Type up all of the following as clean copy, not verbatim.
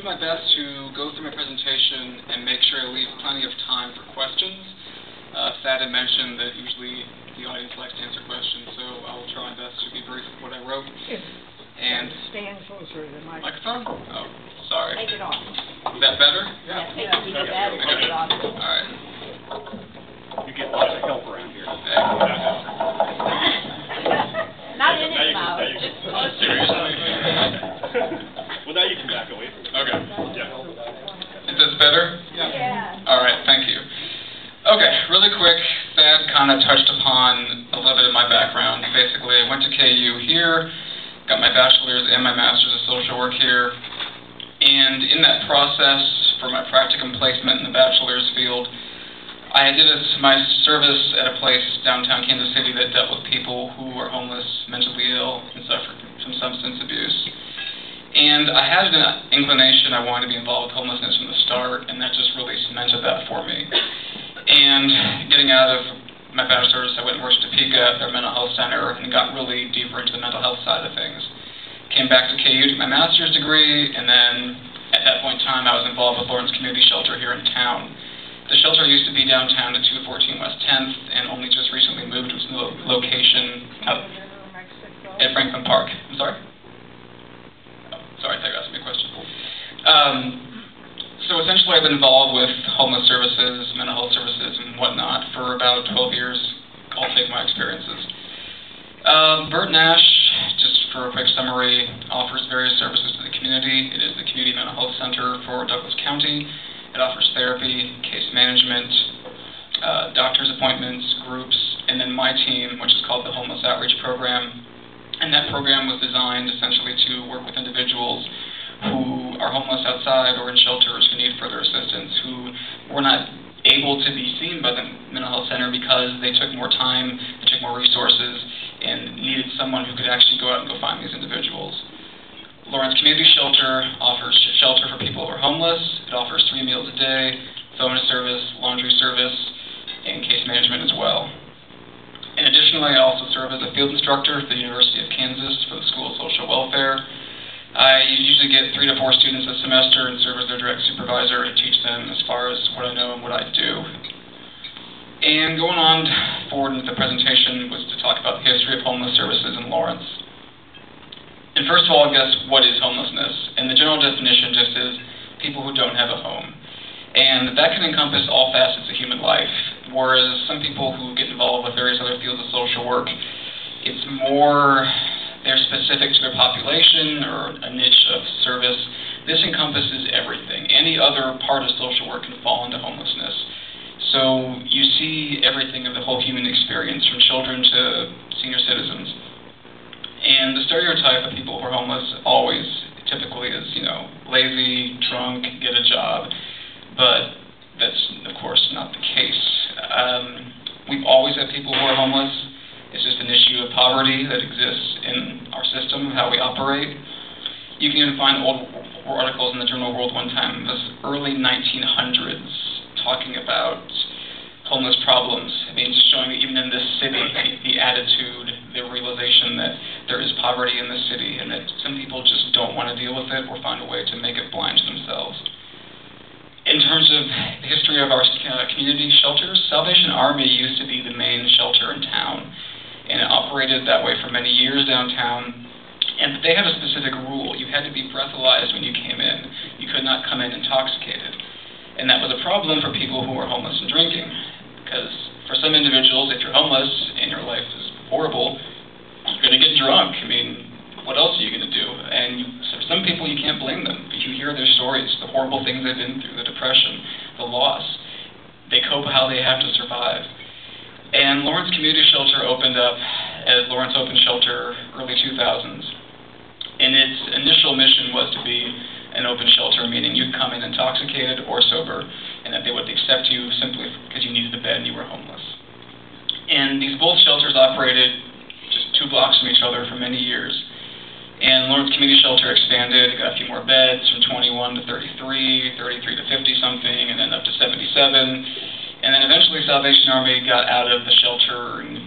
do my best to go through my presentation and make sure I leave plenty of time for questions. Thad had mentioned that usually the audience likes to answer questions, so I will try my best to be brief with what I wrote. And stand closer to the microphone? Oh, sorry. Take it off. Is that better? Yeah, take it off. All right. You get lots of help around here. Not in his mouth, just close. Seriously? Well, now you can back away from it. Okay. Yeah. Is this better? Yeah. All right, thank you. Okay, really quick, Thad kind of touched upon a little bit of my background. Basically, I went to KU here, got my bachelor's and my master's of social work here, and in that process, for my practicum placement in the bachelor's field, I did my service at a place downtown Kansas City that dealt with people who were homeless, mentally ill, and suffered from substance abuse. And I had an inclination I wanted to be involved with homelessness from the start, and that just really cemented that for me. And getting out of my bachelor's, I went and worked at Topeka at their mental health center and got really deeper into the mental health side of things. Came back to KU to get my master's degree, and then at that point in time, I was involved with Lawrence Community Shelter here in town. The shelter used to be downtown at 214 West 10th, and only just recently moved to its location out at Franklin Park. I'm sorry? Oh, sorry, I thought you were asking me a question. So essentially, I've been involved with homeless services, mental health services, and whatnot for about 12 years. I'll take my experiences. Bert Nash, just for a quick summary, offers various services to the community. It is the Community Mental Health Center for Douglas County. It offers therapy, case management, doctor's appointments, groups, and then my team, which is called the Homeless Outreach Program. And that program was designed essentially to work with individuals who are homeless outside or in shelters who need further assistance, who were not able to be seen by the mental health center because they took more time, they took more resources, and needed someone who could actually go out and go find these individuals. Lawrence Community Shelter offers shelter for people who are homeless. It offers 3 meals a day, phone service, laundry service, and case management as well. And additionally, I also serve as a field instructor for the University of Kansas for the School of Social Welfare. I usually get 3 to 4 students a semester and serve as their direct supervisor and teach them as far as what I know and what I do. And going on forward into the presentation was to talk about the history of homeless services in Lawrence. And first of all, I guess, what is homelessness? And the general definition just is people who don't have a home. And that can encompass all facets of human life, whereas some people who get involved with various other fields of social work, it's more they're specific to their population or a niche of service. This encompasses everything. Any other part of social work can fall into homelessness. So you see everything of the whole human experience, from children to senior citizens. And the stereotype of people who are homeless always, typically, is, lazy, drunk, get a job. But that's, of course, not the case. We've always had people who are homeless. It's just an issue of poverty that exists in our system, how we operate. You can even find old articles in the journal World one time, the early 1900s, talking about homeless problems. I mean, just showing that even in this city, the attitude, the realization that there is poverty in this city and that some people just don't want to deal with it or find a way to make it blind to themselves. In terms of the history of our community shelters, Salvation Army used to be the main shelter in town, and it operated that way for many years downtown. And they had a specific rule. You had to be breathalyzed when you came in. You could not come in intoxicated. And that was a problem for people who were homeless and drinking, because for some individuals, if you're homeless and your life is horrible, you're going to get drunk. I mean, what else are you going to do? And for some people, you can't blame them. If you hear their stories, the horrible things they've been through, the depression, the loss, they cope how they have to survive. And Lawrence Community Shelter opened up as Lawrence Open Shelter early 2000s. And its initial mission was to be an open shelter, meaning you'd come in intoxicated or sober, and that they would accept you simply because you needed a bed and you were homeless. And these both shelters operated just 2 blocks from each other for many years. And Lawrence Community Shelter expanded, got a few more beds from 21 to 33, 33 to 50-something, and then up to 77. And then eventually Salvation Army got out of the shelter and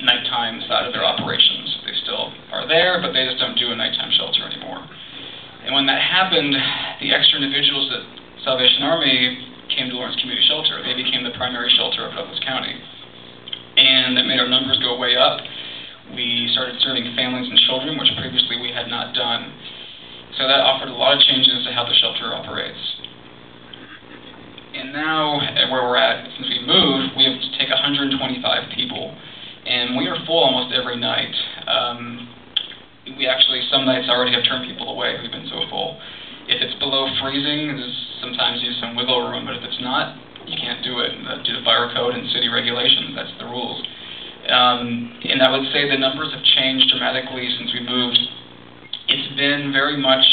nighttime side of their operations. They still are there, but they just don't do a nighttime shelter anymore. And when that happened, the extra individuals at Salvation Army came to Lawrence Community Shelter. They became the primary shelter of Douglas County. And that made our numbers go way up. We started serving families and children, which previously we had not done. So that offered a lot of changes to how the shelter operates. And now, where we're at, since we moved, we have to take 125 people. And we are full almost every night. We actually, some nights already have turned people away who've been so full. If it's below freezing, there's sometimes use some wiggle room, but if it's not, you can't do it. Due to fire code and city regulations, that's the rules. And I would say the numbers have changed dramatically since we moved. It's been very much,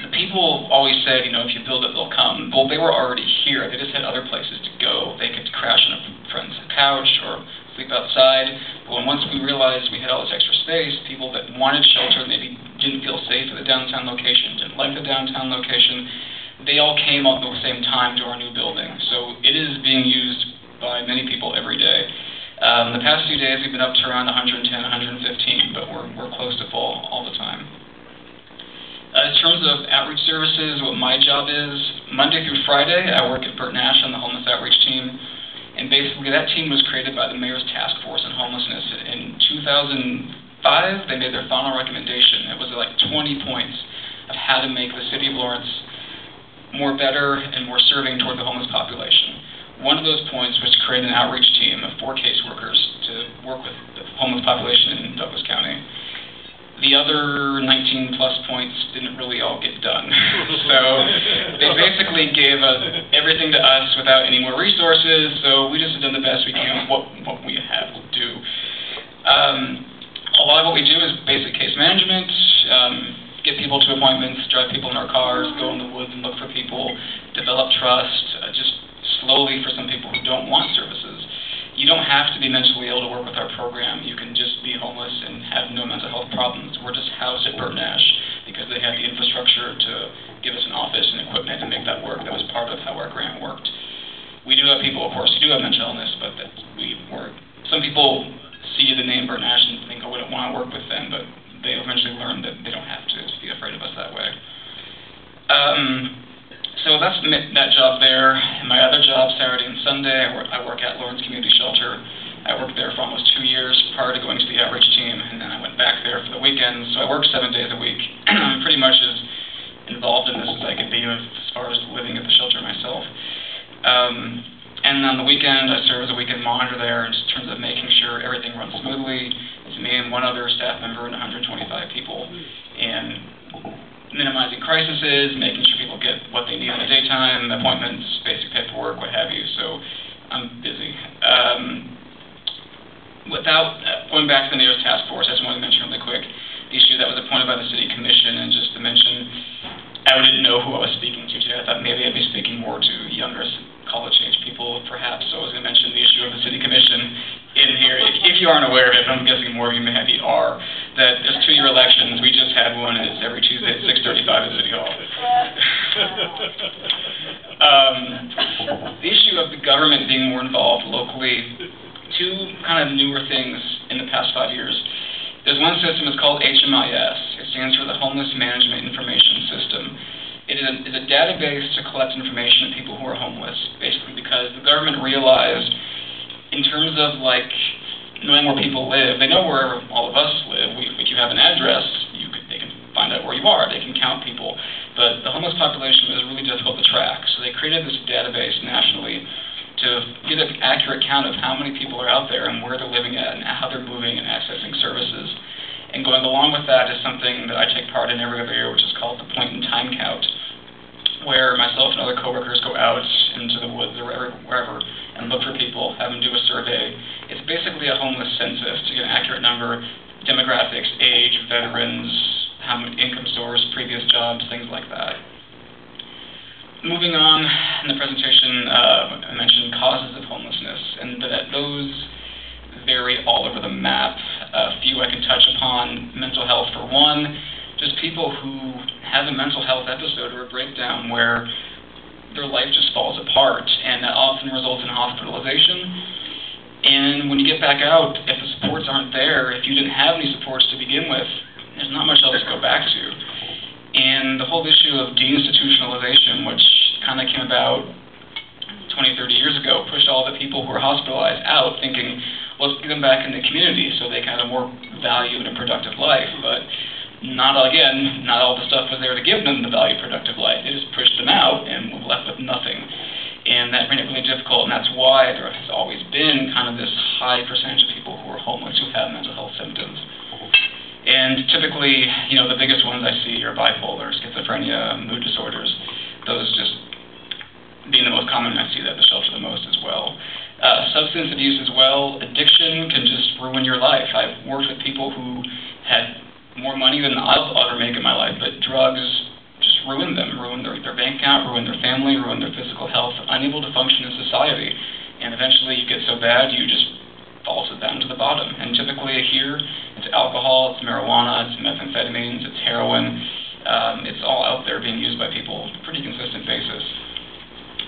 the people always said, you know, if you build it, they'll come. Well, they were already here. They just had other places to go. They could crash on a friend's couch or sleep outside. But once we realized we had all this extra space, people that wanted shelter, maybe didn't feel safe at the downtown location, didn't like the downtown location, they all came at the same time to our new building. So it is being used by many people every day. The past few days we've been up to around 110, 115, but we're close to full all the time. In terms of outreach services, what my job is, Monday through Friday, I work at Bert Nash on the homeless outreach team. And basically that team was created by the Mayor's Task Force on Homelessness. In 2005, they made their final recommendation. It was like 20 points of how to make the city of Lawrence more better and more serving toward the homeless population. One of those points was to create an outreach team of 4 caseworkers to work with the homeless population in Douglas County. The other 19 plus points didn't really all get done. So they basically gave everything to us without any more resources, so we just have done the best we can with what we have to do. A lot of what we do is basic case management, get people to appointments, drive people in our cars, go in the woods and look for people, develop trust, just slowly for some people who don't want services. You don't have to be mentally ill to work with our program. You can just be homeless and have no mental health problems. We're just housed at Bert Nash because they had the infrastructure to give us an office and equipment to make that work. That was part of how our grant worked. We do have people, of course, who do have mental illness, but some people see the name Bert Nash and think, oh, we don't want to work with them, but they eventually learn that they don't have to be afraid of us that way. So that's that job there. My other job, Saturday and Sunday, I work at Lawrence Community Shelter. I worked there for almost 2 years prior to going to the outreach team, and then I went back there for the weekends. So I work 7 days a week. I'm pretty much as involved in this as I could be as far as living at the shelter myself. And on the weekend, I serve as a weekend monitor there in terms of making sure everything runs smoothly. It's me and one other staff member and 125 people. And minimizing crises, making sure people get what they need in the daytime, appointments, basic paperwork, what have you. So I'm busy. Without going back to the Mayor's Task Force, I just wanted to mention really quick the issue that was appointed by the City Commission, and just to mention, I didn't know who I was speaking to today. I thought maybe I'd be speaking more to younger college-age people, perhaps. So I was going to mention the issue of the City Commission in here. If you aren't aware of it, but I'm guessing more of you maybe are, that there's 2-year elections. We just had one, and it's every Tuesday at 6:35 at City Hall. The issue of the government being more involved locally, 2 kind of newer things in the past 5 years. There's one system, it's called HMIS. It stands for the Homeless Management Information System. It is a database to collect information of people who are homeless, basically because the government realized, in terms of like knowing where people live, they know where all of us live. If you have an address, they can find out where you are. They can count people. But the homeless population is really difficult to track. So they created this database nationally to get an accurate count of how many people are out there and where they're living at and how they're moving and accessing services. And going along with that is something that I take part in every other year, which is called the point in time count, where myself and other coworkers go out into the woods or wherever and look for people, have them do a survey. It's basically a homeless census to get an accurate number, demographics, age, veterans, how many income source, previous jobs, things like that. Moving on in the presentation, I mentioned causes of homelessness, and that those vary all over the map. A few I can touch upon: mental health for one, just people who have a mental health episode or a breakdown where their life just falls apart, and that often results in hospitalization. And when you get back out, if the supports aren't there, if you didn't have any supports to begin with, there's not much else to go back to. And the whole issue of deinstitutionalization, which kind of came about 20, 30 years ago, pushed all the people who were hospitalized out, thinking, well, let's get them back in the community so they can have a more valued and productive life. But not all the stuff was there to give them the valued, productive life. They just pushed them out and were left with nothing. And that made it really difficult, and that's why there has always been kind of this high percentage of people who are homeless who have mental health symptoms. And typically, you know, the biggest ones I see are bipolar, schizophrenia, mood disorders. Those just being the most common, I see that at the shelter the most as well. Substance abuse as well. Addiction can just ruin your life. I've worked with people who had more money than I'll ever make in my life, but drugs just ruin them, ruin their bank account, ruin their family, ruin their physical health, unable to function in society. And eventually you get so bad, you just fall down to the bottom. And typically here, it's alcohol, it's marijuana, it's methamphetamines, it's heroin. It's all out there being used by people on a pretty consistent basis.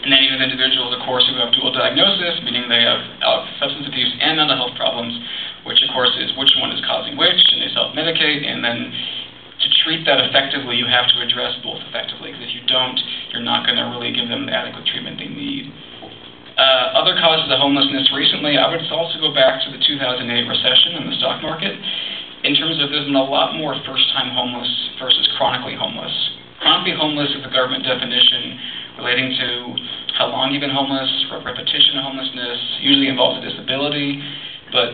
And then you have individuals, of course, who have dual diagnosis, meaning they have substance abuse and mental health problems, which, of course, is which one is causing which, and they self-medicate. And then to treat that effectively, you have to address both effectively, because if you don't, you're not going to really give them the adequate treatment they need. Other causes of homelessness recently, I would also go back to the 2008 recession in the stock market, in terms of there's been a lot more first-time homeless versus chronically homeless. Chronically homeless is the government definition relating to how long you've been homeless, repetition of homelessness, usually involves a disability, but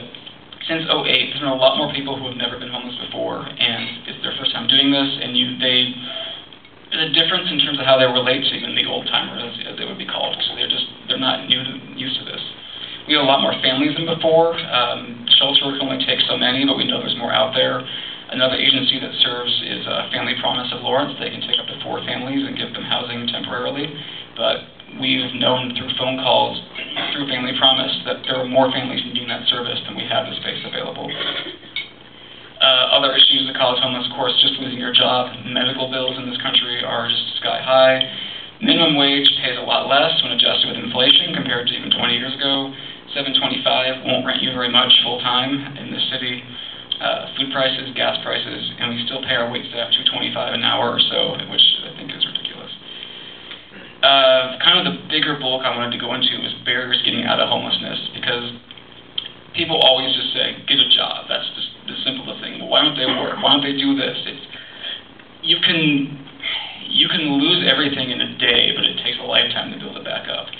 since 2008, there's been a lot more people who have never been homeless before, and it's their first time doing this, and there's a difference in terms of how they relate to even the old-timers, as they would be called, so they're not used to this. We have a lot more families than before. Shelter can only take so many, but we know there's more out there. Another agency that serves is Family Promise of Lawrence. They can take up to 4 families and give them housing temporarily. But we've known through phone calls, through Family Promise, that there are more families needing that service than we have the space available. Other issues that cause homeless, of course, just losing your job. Medical bills in this country are just sky high. Minimum wage pays a lot less when adjusted with inflation compared to even 20 years ago. $7.25 won't rent you very much full-time in this city. Food prices, gas prices, and we still pay our wait staff $2.25 an hour or so, which I think is ridiculous. Kind of the bigger bulk I wanted to go into is barriers getting out of homelessness, because people always just say, get a job. That's just the simplest thing. Well, why don't they work? Why don't they do this? You can lose everything in a day, but it takes a lifetime to build it back up.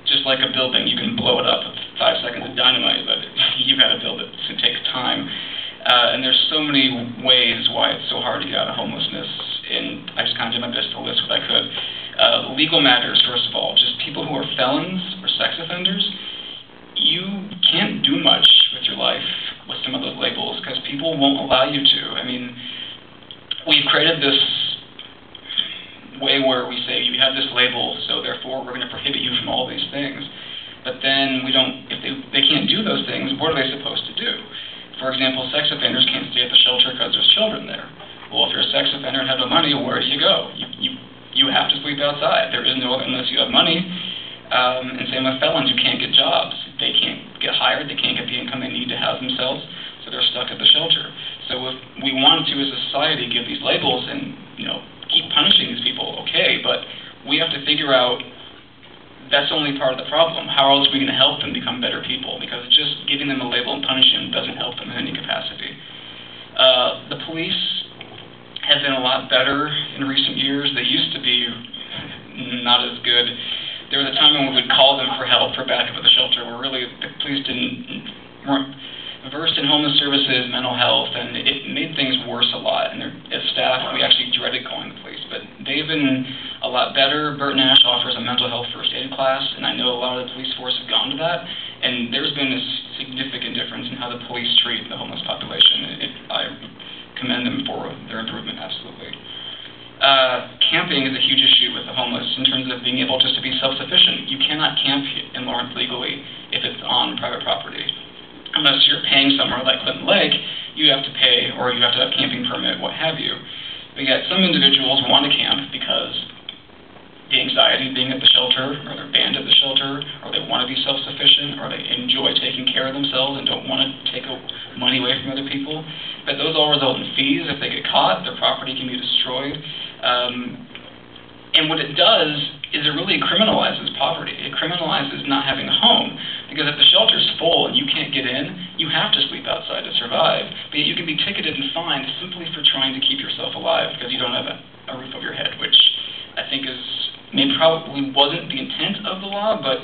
Just like a building, you can blow it up with 5 seconds of dynamite, but you've got to build it. So it takes time. And there's so many ways why it's so hard to get out of homelessness, and I just kind of did my best to list what I could. Legal matters, first of all. Just people who are felons or sex offenders, you can't do much with your life with some of those labels, because people won't allow you to. I mean, we've created this way where we say, you have this label, so therefore we're going to prohibit you from all these things. But then if they can't do those things, what are they supposed to do? For example, sex offenders can't stay at the shelter because there's children there. Well, if you're a sex offender and have no money, where do you go? You have to sleep outside. There is no other unless you have money. And same with felons who can't get jobs. They can't get hired. They can't get the income they need to house themselves, so they're stuck at the shelter. So if we want to, as a society, give these labels and keep punishing these people, okay, but we have to figure out that's only part of the problem. How else are we going to help them become better people? Because just giving them a label and punishing them doesn't help them in any capacity. The police have been a lot better in recent years. They used to be not as good. There was a time when we would call them for help, for backup at the shelter, where really the police weren't versed in homeless services, mental health, and it made things worse a lot. And as staff, we actually dreaded calling the police. But they've been a lot better. Bert Nash offers a mental health first aid class, and I know a lot of the police force have gone to that. And there's been a significant difference in how the police treat the homeless population. I commend them for their improvement, absolutely. Camping is a huge issue with the homeless in terms of being able just to be self-sufficient. You cannot camp in Lawrence legally if it's on private property. Unless you're paying somewhere like Clinton Lake, you have to pay, or you have to have a camping permit, what have you. But yet some individuals want to camp because the anxiety excited being at the shelter, or they're banned at the shelter, or they want to be self-sufficient, or they enjoy taking care of themselves and don't want to take money away from other people. But those all result in fees. If they get caught, their property can be destroyed. And what it does is it really criminalizes poverty. It criminalizes not having a home. Because if the shelter's full and you can't get in, you have to sleep outside to survive. But yet you can be ticketed and fined simply for trying to keep yourself alive because you don't have a roof over your head, which I think is probably wasn't the intent of the law, but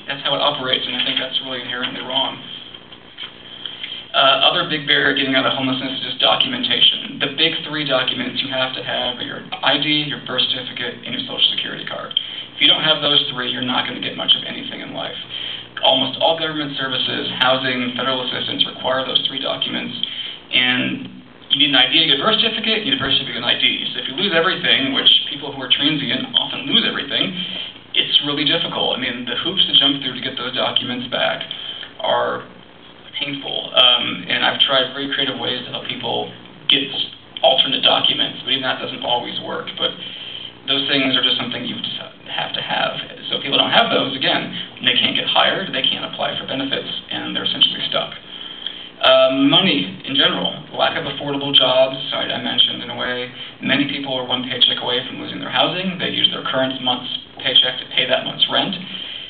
that's how it operates, and I think that's really inherently wrong. Other big barrier getting out of homelessness is just documentation. The big three documents you have to have are your ID, your birth certificate, and your Social Security card. If you don't have those three, you're not going to get much of anything in life. Almost all government services, housing, federal assistance require those three documents, and you need an ID to get a birth certificate, you need a birth certificate and ID. So if you lose everything, which people who are transient often lose everything, it's really difficult. I mean, the hoops to jump through to get those documents back are painful, and I've tried very creative ways to help people get alternate documents, but even that doesn't always work. But those things are just something you just have to have. So if people don't have those, again, they can't get hired, they can't apply for benefits, and they're essentially stuck. Money, in general, lack of affordable jobs, I mentioned in a way. Many people are one paycheck away from losing their housing. They use their current month's paycheck to pay that month's rent.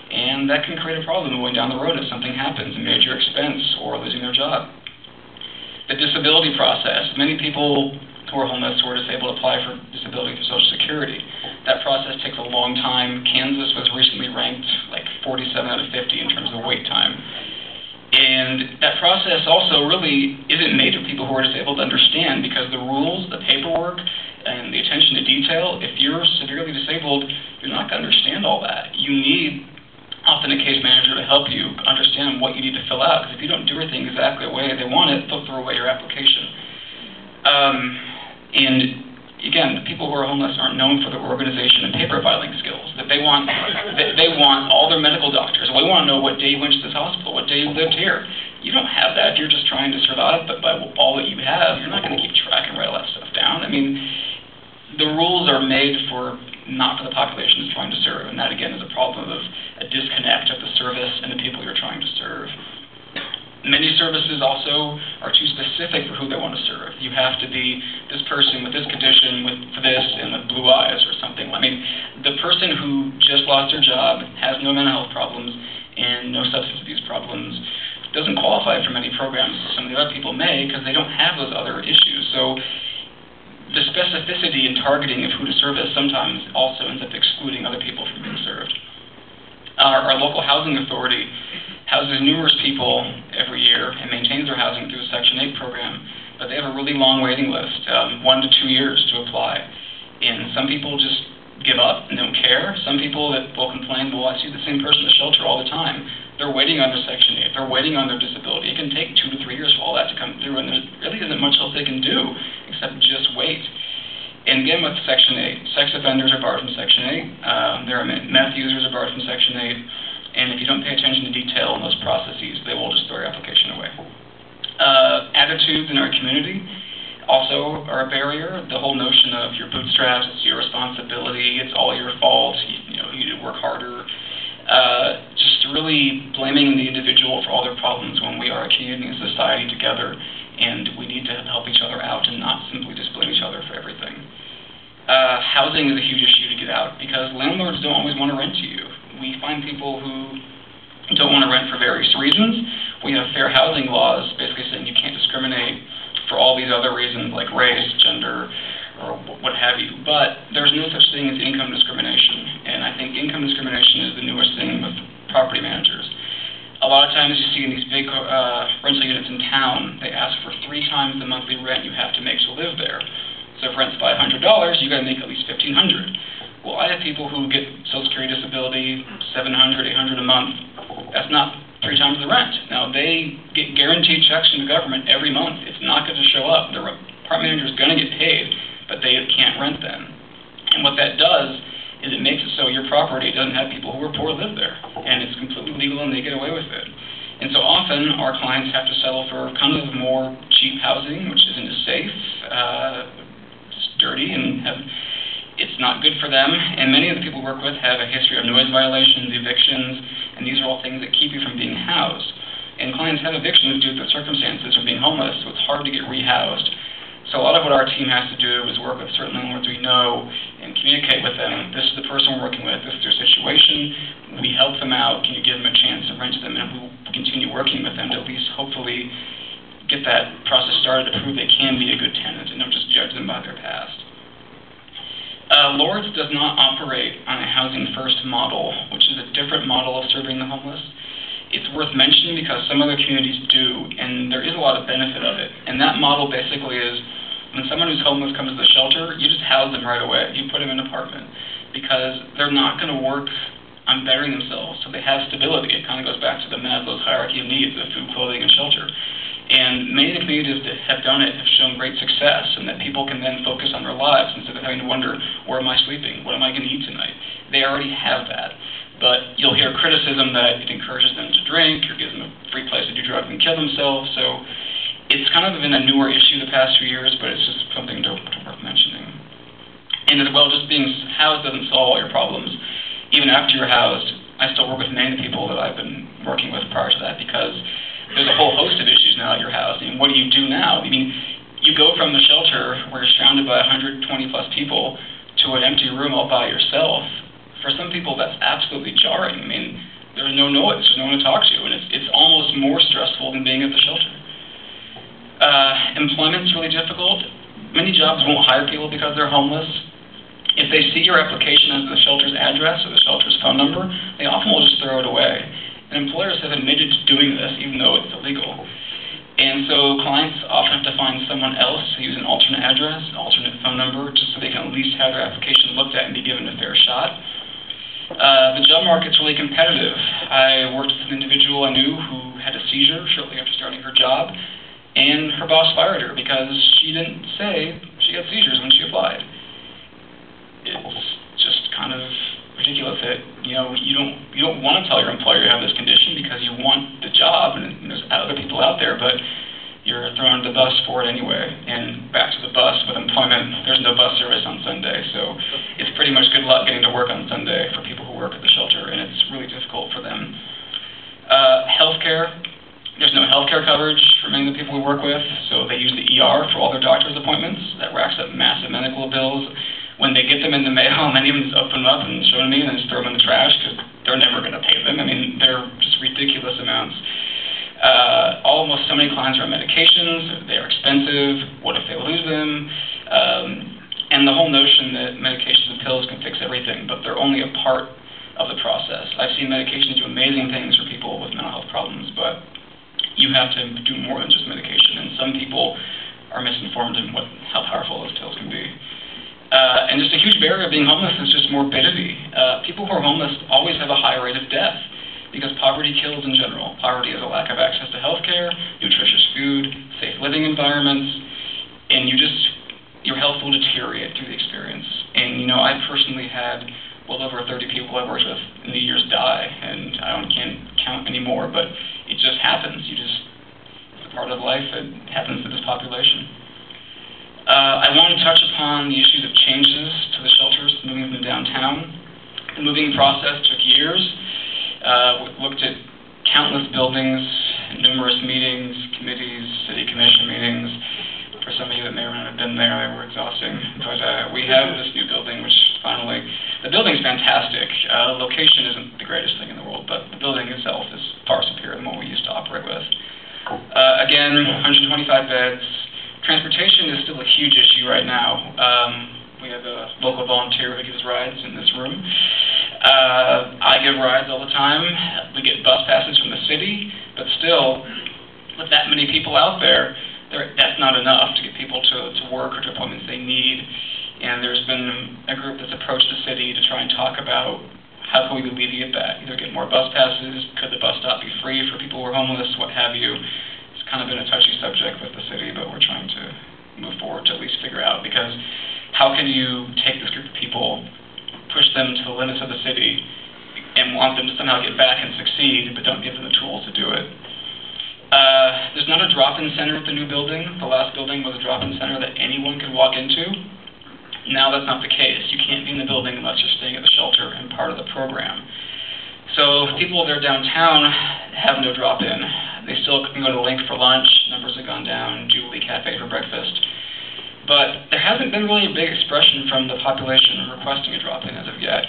And that can create a problem going down the road if something happens, a major expense, or losing their job. The disability process. Many people who are homeless or disabled apply for disability through Social Security. That process takes a long time. Kansas was recently ranked like 47 out of 50 in terms of wait time. And that process also really isn't made for people who are disabled to understand, because the rules, the paperwork, and the attention to detail, if you're severely disabled, you're not going to understand all that. You need often a case manager to help you understand what you need to fill out, because if you don't do everything exactly the way they want it, they'll throw away your application. And again, the people who are homeless aren't known for their organization and paper filing skills. That they want all their medical doctors. We want to know what day you went to this hospital, what day you lived here. You don't have that if you're just trying to survive, but by all that you have, you're not going to keep track and write all that stuff down. I mean, the rules are made not for the population it's trying to serve, and that again is a problem of a disconnect of the service and the people you're trying to serve. Many services also are too specific for who they want to serve. You have to be this person with this condition, for this, and with blue eyes or something. I mean, the person who just lost their job, has no mental health problems, and no substance abuse problems, doesn't qualify for many programs. Some of the other people may, because they don't have those other issues. So the specificity and targeting of who to service sometimes also ends up excluding other people from being served. Our local housing authority houses numerous people every year and maintains their housing through a Section 8 program, but they have a really long waiting list, 1 to 2 years to apply. And some people just give up and don't care. Some people that will complain, well, I see the same person at the shelter all the time. They're waiting on their Section 8. They're waiting on their disability. It can take 2 to 3 years for all that to come through, and there really isn't much else they can do except just wait. And again, with Section 8, sex offenders are barred from Section 8. There are meth users are barred from Section 8. And if you don't pay attention to detail in those processes, they will just throw your application away. Attitudes in our community also are a barrier. The whole notion of your bootstraps, it's your responsibility, it's all your fault, you need to work harder. Just really blaming the individual for all their problems when we are a community and society together, and we need to help each other out and not simply just blame each other for everything. Housing is a huge issue to get out, because landlords don't always want to rent to you. We find people who don't want to rent for various reasons. We have fair housing laws basically saying you can't discriminate for all these other reasons like race, gender, or what have you. But there's no such thing as income discrimination, and I think income discrimination is the newest thing with property managers. A lot of times you see in these big rental units in town, they ask for 3 times the monthly rent you have to make to live there. So if rent's $500, you got to make at least $1,500. Well, I have people who get Social Security disability, $700, $800 a month. That's not 3 times the rent. Now, they get guaranteed checks from the government every month. It's not going to show up. The apartment manager is going to get paid, but they can't rent them. And what that does is it makes it so your property doesn't have people who are poor live there. And it's completely legal and they get away with it. And so often our clients have to settle for kind of more cheap housing, which isn't as safe, it's dirty, and it's not not good for them, and many of the people we work with have a history of noise violations, evictions, and these are all things that keep you from being housed. And clients have evictions due to the circumstances of being homeless, so it's hard to get rehoused. So a lot of what our team has to do is work with certain landlords we know and communicate with them. This is the person we're working with. This is their situation. We help them out. Can you give them a chance to rent them? And we will continue working with them to at least hopefully get that process started to prove they can be a good tenant and not just judge them by their past. Lords does not operate on a housing first model, which is a different model of serving the homeless. It's worth mentioning because some other communities do, and there is a lot of benefit of it. And that model basically is when someone who's homeless comes to the shelter, you just house them right away. You put them in an apartment because they're not going to work on bettering themselves, so they have stability. It kind of goes back to the Maslow's hierarchy of needs of food, clothing, and shelter. And many of the communities that have done it have shown great success, and that people can then focus on their lives instead of having to wonder, where am I sleeping? What am I going to eat tonight? They already have that. But you'll hear criticism that it encourages them to drink or gives them a free place to do drugs and kill themselves. So it's kind of been a newer issue the past few years, but it's just something worth mentioning. And as well, just being housed doesn't solve all your problems. Even after you're housed, I still work with many of the people that I've been working with prior to that because there's a whole host of issues now at your house. I mean, what do you do now? I mean, you go from the shelter where you're surrounded by 120 plus people to an empty room all by yourself. For some people, that's absolutely jarring. I mean, there's no noise, there's no one to talk to, and it's almost more stressful than being at the shelter. Employment's really difficult. Many jobs won't hire people because they're homeless. If they see your application as the shelter's address or the shelter's phone number, they often will just throw it away. And employers have admitted to doing this, even though it's illegal. And so clients often have to find someone else to use an alternate address, an alternate phone number, just so they can at least have their application looked at and be given a fair shot. The job market's really competitive. I worked with an individual I knew who had a seizure shortly after starting her job, and her boss fired her because she didn't say she had seizures when she applied. It's just kind of ridiculous that, you know, you don't want to tell your employer you have this condition because you want the job and there's other people out there, but you're thrown to the bus for it anyway. And back to the bus with employment, there's no bus service on Sunday, so it's pretty much good luck getting to work on Sunday for people who work at the shelter, and it's really difficult for them. Healthcare, there's no healthcare coverage for many of the people we work with, so they use the ER for all their doctor's appointments. That racks up massive medical bills. When they get them in the mail, many of them just open them up and show them to me and then just throw them in the trash because they're never going to pay them. I mean, they're just ridiculous amounts. Almost so many clients are on medications. They are expensive. What if they lose them? And the whole notion that medications and pills can fix everything, but they're only a part of the process. I've seen medications do amazing things for people with mental health problems, but you have to do more than just medication, and some people are misinformed in how powerful those pills can be. And just a huge barrier of being homeless is just morbidity. People who are homeless always have a high rate of death because poverty kills in general. Poverty is a lack of access to health care, nutritious food, safe living environments, and your health will deteriorate through the experience. And, you know, I personally had well over 30 people I've worked with in the years die, and I can't count anymore, but it just happens. It's a part of life. It happens to this population. I want to touch upon the issues of changes to the shelters, moving them downtown. The moving process took years. We looked at countless buildings, numerous meetings, committees, city commission meetings. For some of you that may or may not have been there, they were exhausting. But we have this new building, which finally, the building's fantastic. Location isn't the greatest thing in the world, but the building itself is far superior than what we used to operate with. Again, 125 beds. Transportation is still a huge issue right now. We have a local volunteer who gives rides in this room. I give rides all the time. We get bus passes from the city, but still, with that many people out there, that's not enough to get people to work or to appointments they need. And there's been a group that's approached the city to try and talk about how can we alleviate that. Either get more bus passes, could the bus stop be free for people who are homeless, what have you. It's kind of been a touchy subject with the city, but we're trying to move forward to at least figure out, because how can you take this group of people, push them to the limits of the city, and want them to somehow get back and succeed, but don't give them the tools to do it? There's not a drop-in center at the new building. The last building was a drop-in center that anyone could walk into. Now that's not the case. You can't be in the building unless you're staying at the shelter and part of the program. So people that are downtown have no drop-in. They still can go to Link for lunch. Numbers have gone down. Jubilee Cafe for breakfast. But there hasn't been really a big expression from the population requesting a drop-in as of yet.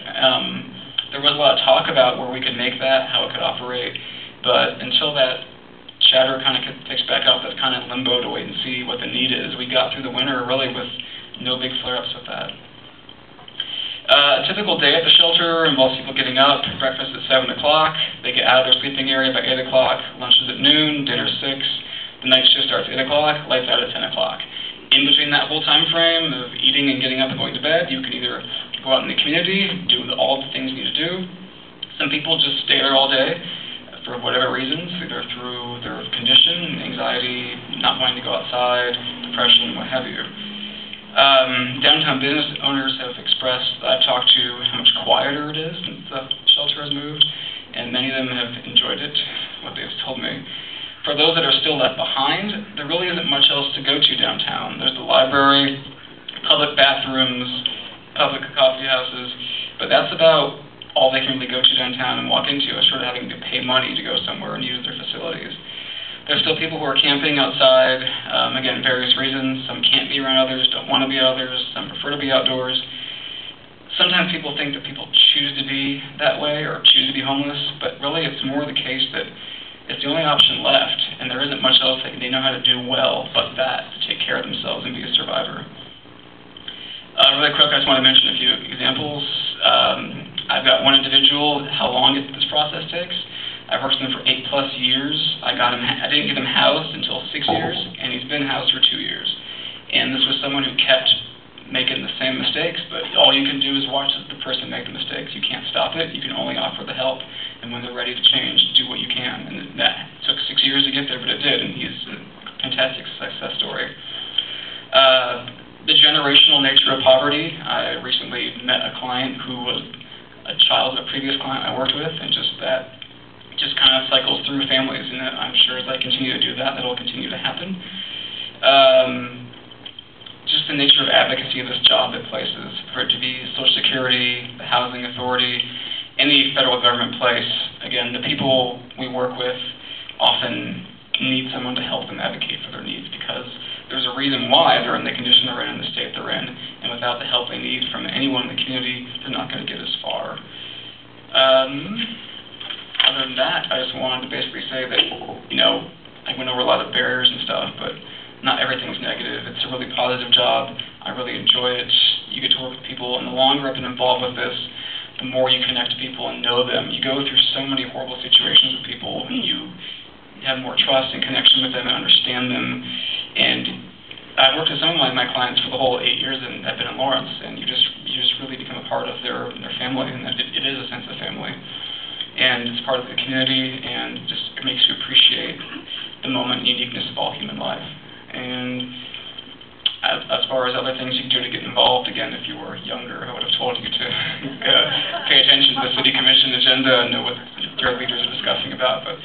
There was a lot of talk about where we could make that, how it could operate, but until that chatter kind of picks back up, that's kind of limbo to wait and see what the need is. We got through the winter really with no big flare-ups with that. A typical day at the shelter involves people getting up, breakfast at 7 o'clock, they get out of their sleeping area by 8 o'clock, lunch is at noon, dinner 6, the night shift starts at 8 o'clock, lights out at 10 o'clock. In between that whole time frame of eating and getting up and going to bed, you can either go out in the community, do all the things you need to do. Some people just stay there all day for whatever reasons, either through their condition, anxiety, not wanting to go outside, depression, what have you. Downtown business owners have expressed, I've talked to, how much quieter it is since the shelter has moved, and many of them have enjoyed it, what they've told me. For those that are still left behind, there really isn't much else to go to downtown. There's the library, public bathrooms, public coffee houses, but that's about all they can really go to downtown and walk into, is sort of having to pay money to go somewhere and use their facilities. There's still people who are camping outside, again, various reasons. Some can't be around others, don't want to be others, some prefer to be outdoors. Sometimes people think that people choose to be that way or choose to be homeless, but really it's more the case that it's the only option left, and there isn't much else that they know how to do well but that, to take care of themselves and be a survivor. Really quick, I just want to mention a few examples. I've got one individual, how long this process takes. I've worked with him for 8+ years. I didn't get him housed until 6 years, and he's been housed for 2 years. And this was someone who kept making the same mistakes, but all you can do is watch the person make the mistakes. You can't stop it. You can only offer the help, and when they're ready to change, do what you can. And that took 6 years to get there, but it did, and he's a fantastic success story. The generational nature of poverty. I recently met a client who was a child of a previous client I worked with, and just kind of cycles through families, and I'm sure as I continue to do that, that'll continue to happen. Just the nature of advocacy of this job at places, for it to be Social Security, the Housing Authority, any federal government place. Again, the people we work with often need someone to help them advocate for their needs, because there's a reason why they're in the condition they're in the state they're in, and without the help they need from anyone in the community, they're not going to get as far. Other than that, I just wanted to basically say that, I went over a lot of barriers and stuff, but not everything's negative. It's a really positive job. I really enjoy it. You get to work with people, and the longer I've been involved with this, the more you connect to people and know them. You go through so many horrible situations with people, and you have more trust and connection with them and understand them. And I've worked with some of my clients for the whole 8 years that I've been in Lawrence, and you just really become a part of their family, and it is a sense of family. And it's part of the community, and it makes you appreciate the moment and uniqueness of all human life. And as far as other things you can do to get involved, again, if you were younger, I would have told you to pay attention to the city commission agenda and know what your leaders are discussing about. But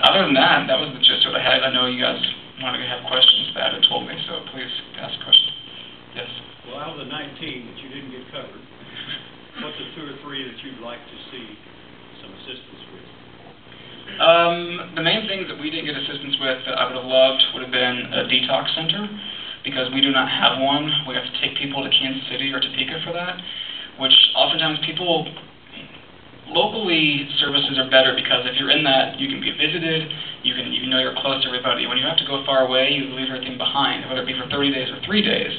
other than that, that was the gist of what I had. I know you guys wanted to have questions that had told me, so please ask questions. Yes? Well, out of the 19 that you didn't get covered, what's the 2 or 3 that you'd like to see some assistance with? The main things that we didn't get assistance with that I would have loved would have been a detox center, because we do not have one. We have to take people to Kansas City or Topeka for that, which oftentimes locally services are better, because if you're in that, you can be visited, you know you're close to everybody. When you have to go far away, you leave everything behind, whether it be for 30 days or 3 days.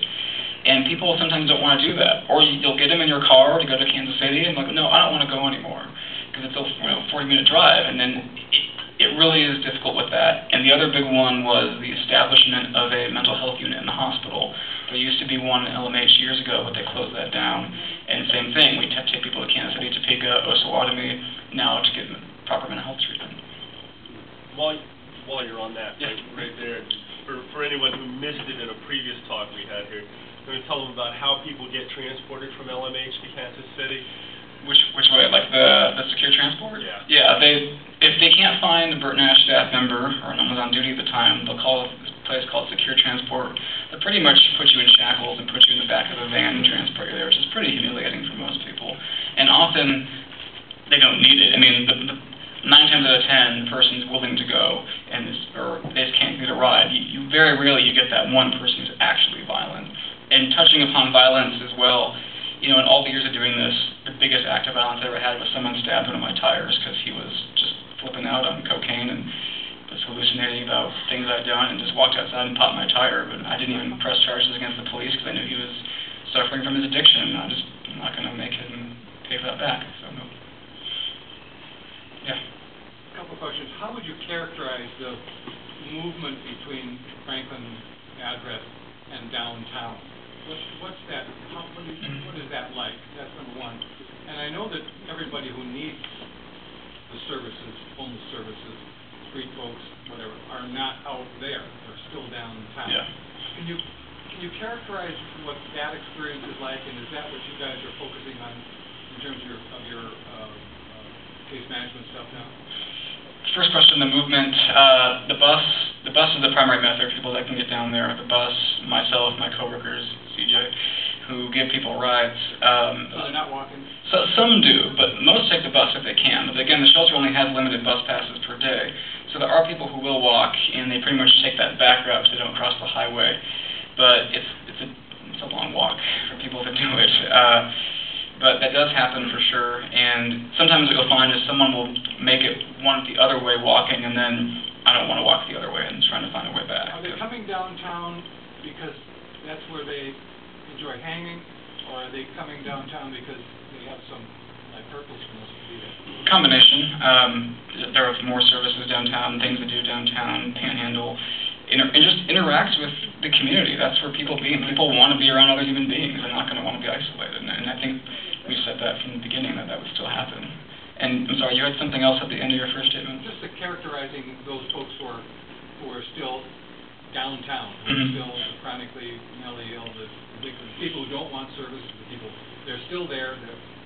And people sometimes don't want to do that. Or you'll get them in your car to go to Kansas City, and like, no, I don't want to go anymore, because it's a 40-minute drive, and then it really is difficult with that. And the other big one was the establishment of a mental health unit in the hospital. There used to be one in LMH years ago, but they closed that down. And same thing, we'd have to take people to Kansas City, Topeka, Osawatomie, now to get proper mental health treatment. While you're on that, yeah, right there, for anyone who missed it in a previous talk we had here, I'm going to tell them about how people get transported from LMH to Kansas City. Which way? Like the secure transport? Yeah. Yeah. If they can't find the Burt Nash staff member, or no one was on duty at the time, they'll call place called Secure Transport that pretty much put you in shackles and put you in the back of a van and transport you there, which is pretty humiliating for most people. And often, they don't need it. I mean, the 9 times out of 10, the person's willing to go, or they just can't get a ride. You very rarely you get that one person who's actually violent. And touching upon violence as well, you know, in all the years of doing this, the biggest act of violence I ever had was someone stabbed one of my tires because he was just flipping out on cocaine and was hallucinating about things I'd done and just walked outside and popped my tire. But I didn't even press charges against the police because I knew he was suffering from his addiction. I'm not going to make him pay for that back. So no. Yeah. A couple questions. How would you characterize the movement between Franklin address and downtown? What's that? What is that like? That's number one. And I know that everybody who needs the services, homeless services, street folks, whatever, are not out there. They're still downtown. Yeah. Can you characterize what that experience is like, and is that what you guys are focusing on in terms of your case management stuff now? First question, the movement. The bus is the primary method for people that can get down there. The bus, myself, my coworkers, CJ, who give people rides. So they're not walking? So some do, but most take the bus if they can. But again, the shelter only has limited bus passes per day. So there are people who will walk, and they pretty much take that back route so they don't cross the highway. But it's a long walk for people to do it. But that does happen for sure, and sometimes what you'll find is someone will make it one the other way walking, and then I don't want to walk the other way and trying to find a way back. Are they coming downtown because that's where they enjoy hanging, or are they coming downtown because they have some purposefulness to be there? Combination. There are more services downtown, things to do downtown, panhandle, and just interacts with the community. That's where people be, and people want to be around other human beings. They're not going to want to be isolated, and I think we said that from the beginning, that would still happen. And I'm sorry, you had something else at the end of your first statement? Just characterizing those folks who are still downtown, who are still chronically mentally ill, the people who don't want services, they're still there,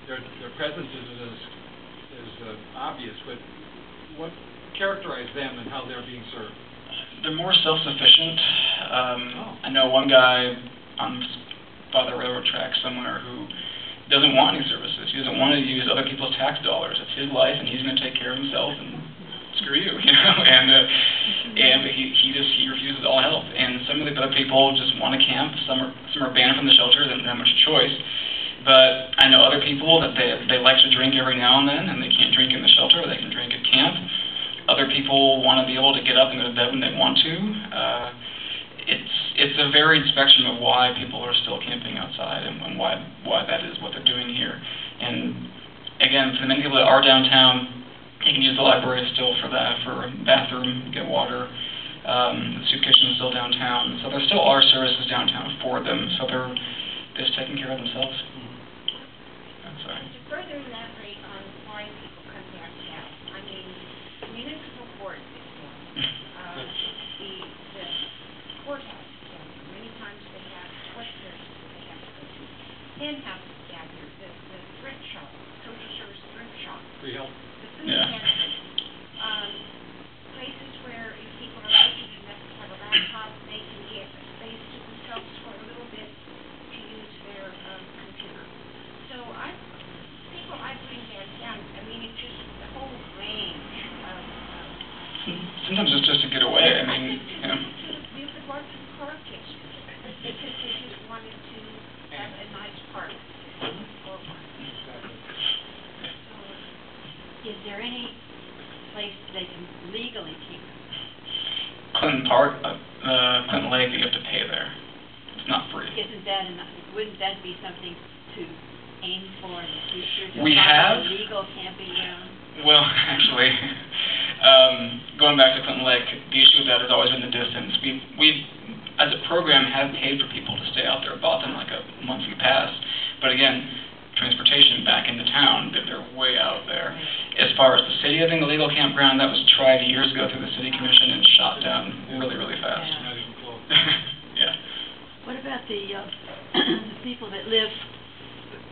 their presence is obvious, but what characterize them and how they're being served? They're more self-sufficient. I know one guy by the railroad track somewhere who doesn't want any services. He doesn't want to use other people's tax dollars. It's his life, and he's going to take care of himself, and screw you, you know. And he refuses all help. And some of the other people just want to camp. Some are banned from the shelter. They don't have much choice. But I know other people that they like to drink every now and then, and they can't drink in the shelter. They can drink at camp. Other people want to be able to get up and go to bed when they want to. It's a varied spectrum of why people are still camping outside and why that is what they're doing here. And again, for the many people that are downtown, you can use the library still for that, for a bathroom, get water. The soup kitchen is still downtown. So there still are services downtown for them. So they're just taking care of themselves. I'm sorry. To further elaborate on why people come downtown, I mean, municipal court is one. The courthouse is down here. Many times they have court hearings that they have to go to. Penthouses down here. The thrift shop, social service thrift shop. Free help. The food pantry. Places where if people are looking and have a laptop, they can get a space to themselves for a little bit to use their computer. So people I bring downtown, I mean, it's just the whole range of Sometimes it's just to get away. I mean, you know. We could walk to the park yesterday because they just wanted to have a nice park. Is there any place they can legally camp? Clinton Park, Clinton Lake, you have to pay there. It's not free. Wouldn't that be something to aim for in the future? We have a legal camping ground? Well, actually, going back to Clinton Lake, the issue with that has always been the distance. We as a program, have paid for people to stay out there, bought them like a monthly pass. But again, transportation back into town, they're way out there. As far as the city having a legal campground, that was tried years ago through the city commission and shot down really, really fast. Yeah. What about the people that live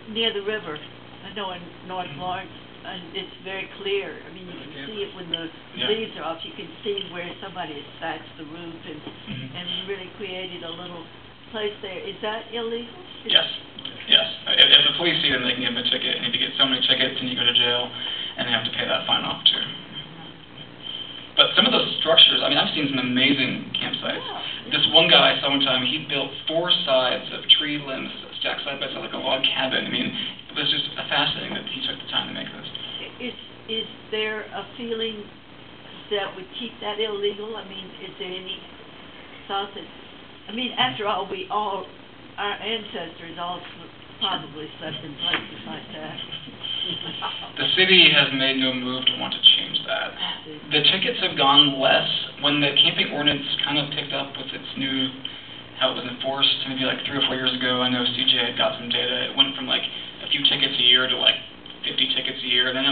near the river? I know in North Lawrence, and it's very clear. I mean, you can see it when the leaves are off. You can see where somebody has thatched the roof and really created a little place there. Is that illegal? Yes. Yes. If the police see them, they can give them a ticket. And if you get so many tickets, then you go to jail, and they have to pay that fine off too. But some of those structures, I mean, I've seen some amazing campsites. This one guy I saw one time, he built 4 sides of tree limbs stacked side by side like a log cabin. I mean, it was just fascinating that he took the time to make this. Is there a feeling that would keep that illegal? I mean, is there any thought that, I mean, after all, our ancestors all probably slept in places like that. The city has made no move to want to change that. The tickets have gone less. When the camping ordinance kind of picked up with its new, how it was enforced, maybe like 3 or 4 years ago, I know CJ had got some data. It went from like a few tickets a year to like 50 tickets a year, then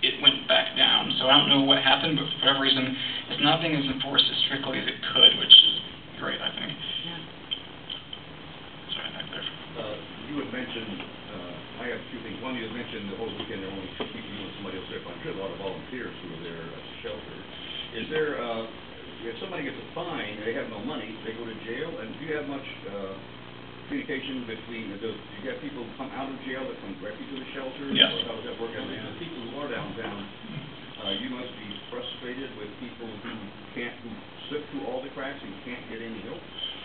it went back down. So I don't know what happened, but for whatever reason, it's not being as enforced as strictly as it could, which is great, I think. Yeah. Sorry, back there. You had mentioned, I have 2 things. One, you had mentioned the whole weekend there were only 2 people, you and somebody else there, but I'm sure a lot of volunteers who were there at the shelter. Is there, if somebody gets a fine, they have no money, they go to jail, and do you have much communication between, do you have people who come out of jail that come directly to the shelter? Yes. Or how does that work? And the people who are downtown, you must be frustrated with people who slip through all the cracks and can't get any help?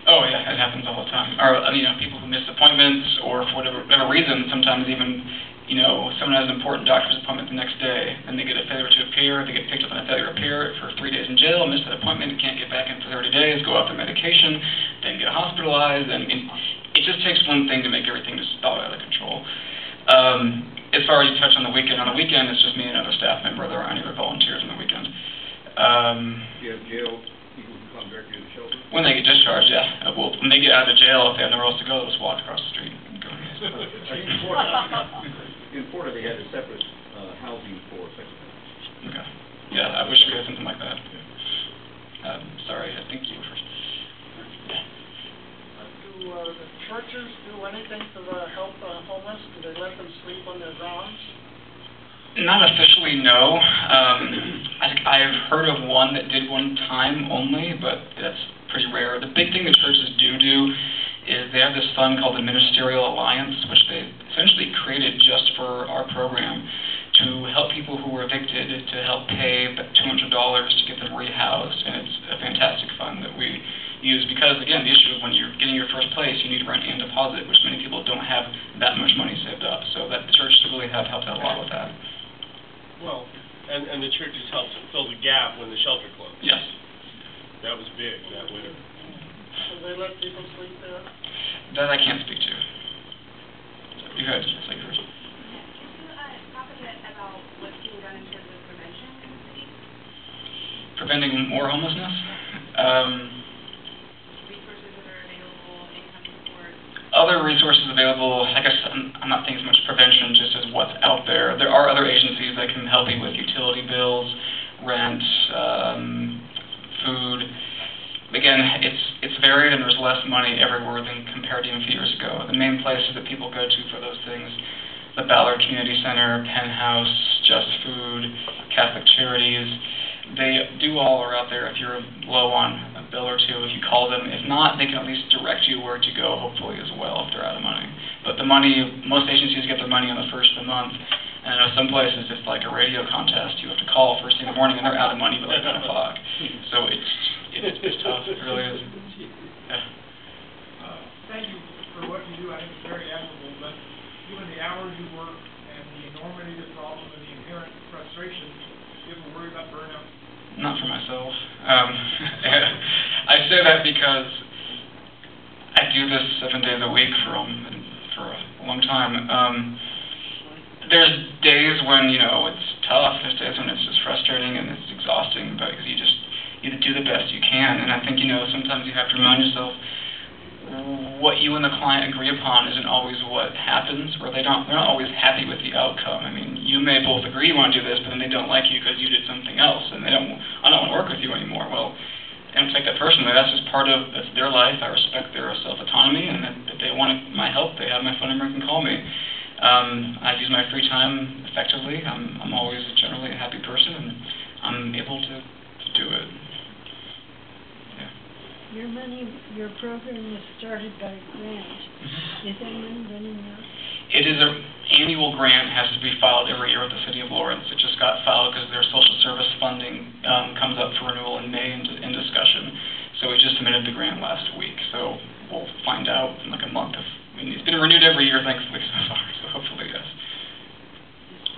Oh yeah, it happens all the time. Or people who miss appointments, or for whatever reason, sometimes even, someone has an important doctor's appointment the next day, and they get a failure to appear, they get picked up on a failure to appear for 3 days in jail, miss that appointment, can't get back in for 30 days, go off their medication, then get hospitalized, and it just takes one thing to make everything just spiral out of control. As far as you touched on the weekend it's just me and another staff member. There aren't any other volunteers on the weekend. Do you have jail people who come directly to the shelter? When they get discharged, yeah. Well, when they get out of jail, if they have nowhere else to go, they'll just walk across the street and go. In Florida, they had a separate housing for sex offenders. Okay. Yeah, I wish we had something like that. Sorry, I think you were first. Do the churches do anything to help homeless? Do they let them sleep on their grounds? Not officially, no. I've heard of one that did one time only, but that's pretty rare. The big thing that churches do is they have this fund called the Ministerial Alliance, which they essentially created just for our program to help people who were evicted, to help pay $200 to get them rehoused, and it's a fantastic fund that we use because, again, the issue of when you're getting your first place, you need rent and deposit, which many people don't have that much money saved up. So that the churches really have helped out a lot with that. Well, and the churches helped fill the gap when the shelter closed. Yes. That was big that winter. Do they let people sleep there? That I can't speak to. You guys, say first. Can you talk a bit about what's being done in terms of prevention in the city? Preventing more homelessness? Resources that are available, income support? Other resources available, I guess I'm not thinking as much prevention just as what's out there. There are other agencies that can help you with utility bills, rent, food. Again, it's varied and there's less money everywhere than compared to even a few years ago. The main places that people go to for those things, the Ballard Community Center, Penthouse, Just Food, Catholic Charities, they all are out there if you're low on a bill or two, if you call them. If not, they can at least direct you where to go, hopefully, as well, if they're out of money. But the money, most agencies get their money on the first of the month. And I know some places it's like a radio contest. You have to call first thing in the morning and they're out of money by like 10 o'clock. So it's tough. It really is. Yeah. Thank you for what you do. I think it's very admirable. But given the hours you work and the enormity of the problem and the inherent frustration, do you ever worry about burnout? Not for myself. I say that because I do this 7 days a week for a long time. There's days when it's tough. There's days when it's just frustrating and it's exhausting, but because you do the best you can. And I think sometimes you have to remind yourself what you and the client agree upon isn't always what happens, or they're not always happy with the outcome. I mean, you may both agree you want to do this, but then they don't like you because you did something else, and I don't want to work with you anymore. Well, I don't take that personally. That's just that's their life. I respect their self-autonomy, and that if they want my help, they have my phone number and can call me. I use my free time effectively. I'm always generally a happy person, and I'm able to do it. Yeah. Your program was started by grant. Is that money running out? It is an annual grant, has to be filed every year with the City of Lawrence. It just got filed because their social service funding comes up for renewal in May in discussion. So we just submitted the grant last week. So we'll find out in like a month. It's been renewed every year, thankfully, so far. So hopefully, yes.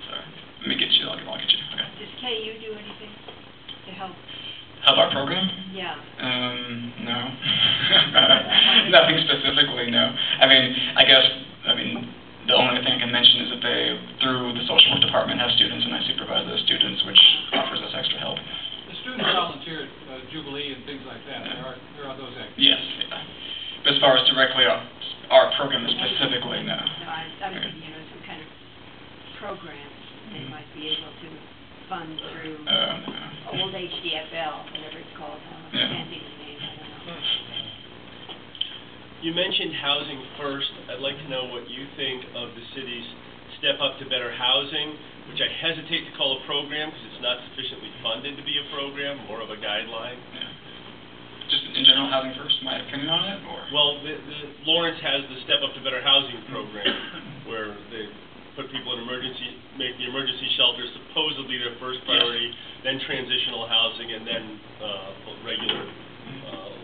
Sorry. Let me get you. I'll get you. Okay. Does KU do anything to help? Help our program? Yeah. No. Nothing specifically, no. The only thing I can mention is that they, through the social work department, have students, and I supervise those students, which offers us extra help. The students volunteer at Jubilee and things like that. There are those activities. Yes. Yeah. But as far as directly our program specifically, no. No, I'm thinking, some kind of programs they might be able to fund through old HDFL, whatever it's called. I can't think of the name. I don't know. You mentioned Housing First. I'd like to know what you think of the city's Step Up to Better Housing, which I hesitate to call a program because it's not sufficiently funded to be a program, more of a guideline. Yeah. Just in general, Housing First, my opinion on it? Or? Well, Lawrence has the Step Up to Better Housing program where they put people in make the emergency shelter supposedly their first priority, then transitional housing, and then regular